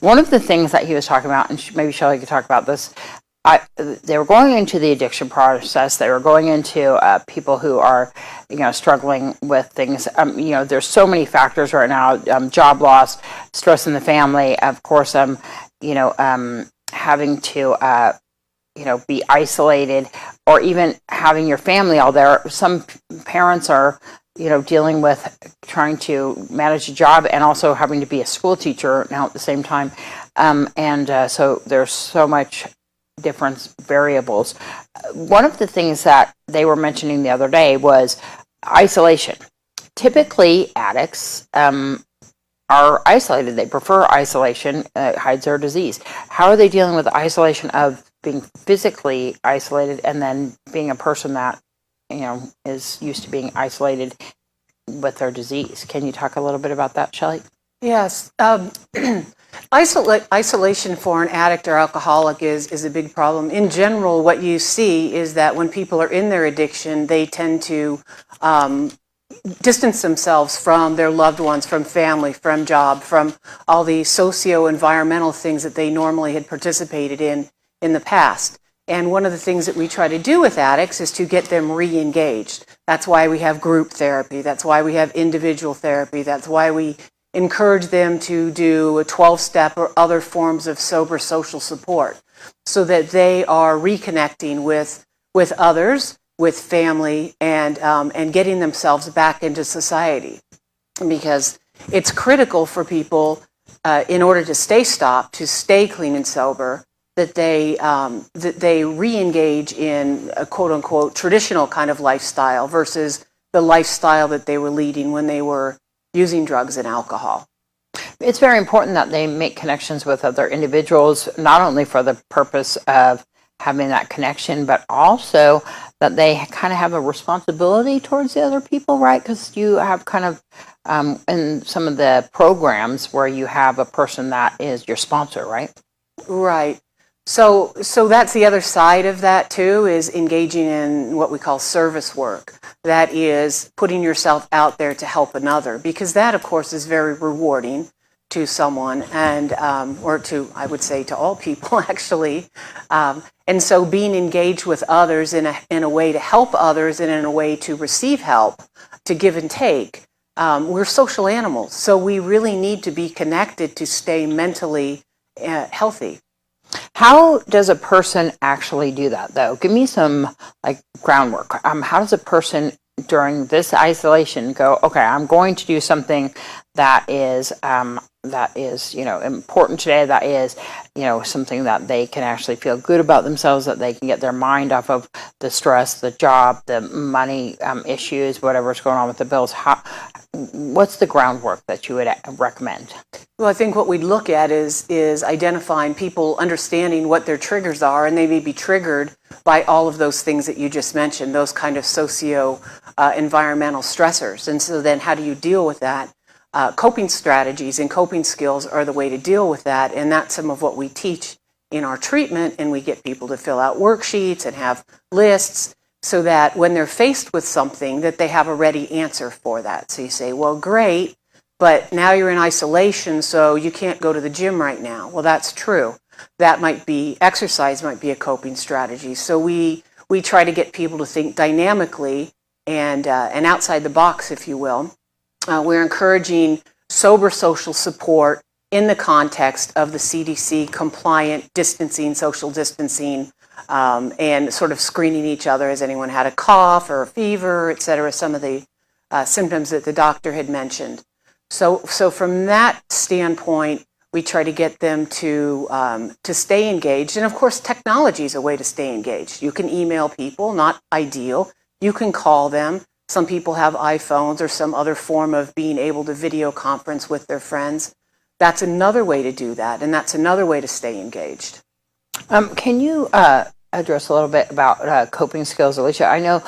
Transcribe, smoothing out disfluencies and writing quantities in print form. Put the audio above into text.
One of the things that he was talking about, and maybe Shelley could talk about this, they were going into the addiction process. They were going into people who are, struggling with things. There's so many factors right now: job loss, stress in the family, of course. Having to, be isolated, or even having your family all there. Some parents are, dealing with trying to manage a job and also having to be a school teacher now at the same time. So there's so much different variables. One of the things that they were mentioning the other day was isolation. Typically, addicts are isolated. They prefer isolation. It hides their disease. How are they dealing with the isolation of being physically isolated and then being a person that, is used to being isolated with their disease? Can you talk a little bit about that, Shelley? Yes. Isolation for an addict or alcoholic is a big problem. In general, what you see is that when people are in their addiction, they tend to distance themselves from their loved ones, from family, from job, from all the socio-environmental things that they normally had participated in the past. And one of the things that we try to do with addicts is to get them re-engaged. That's why we have group therapy. That's why we have individual therapy. That's why we encourage them to do a 12-step or other forms of sober social support so that they are reconnecting with others, with family, and getting themselves back into society. Because it's critical for people, in order to stay stopped, to stay clean and sober, that they re-engage in a quote-unquote traditional kind of lifestyle versus the lifestyle that they were leading when they were using drugs and alcohol. It's very important that they make connections with other individuals, not only for the purpose of having that connection, but also that they kind of have a responsibility towards the other people, right? Because you have kind of, in some of the programs where you have a person that is your sponsor, right? Right. So that's the other side of that too, is engaging in what we call service work. That is putting yourself out there to help another, because that, of course, is very rewarding to someone, and or to, I would say, to all people actually. And so being engaged with others in a way to help others and in a way to receive help, to give and take. We're social animals, so we really need to be connected to stay mentally healthy. How does a person actually do that, though? Give me some groundwork. How does a person during this isolation go, okay, I'm going to do something that is important today, that is something that they can actually feel good about themselves, that they can get their mind off of the stress, the job, the money issues, whatever's going on with the bills. What's the groundwork that you would recommend? Well, I think what we'd look at is identifying people, understanding what their triggers are, and they may be triggered by all of those things that you just mentioned, those kind of socio-environmental stressors. And so then how do you deal with that? Coping strategies and coping skills are the way to deal with that, and that's some of what we teach in our treatment, and we get people to fill out worksheets and have lists so that when they're faced with something that they have a ready answer for that. So you say, well, great, but now you're in isolation, so you can't go to the gym right now. Well, that's true. That might be, exercise might be a coping strategy. So we try to get people to think dynamically and outside the box, if you will. We're encouraging sober social support in the context of the CDC compliant distancing, social distancing, and sort of screening each other. Has anyone had a cough or a fever, et cetera, some of the symptoms that the doctor had mentioned. So from that standpoint, we try to get them to stay engaged. And of course, technology is a way to stay engaged. You can email people, not ideal. You can call them. Some people have iPhones or some other form of being able to video conference with their friends. That's another way to do that, and that's another way to stay engaged. Can you address a little bit about coping skills, Alicia? I know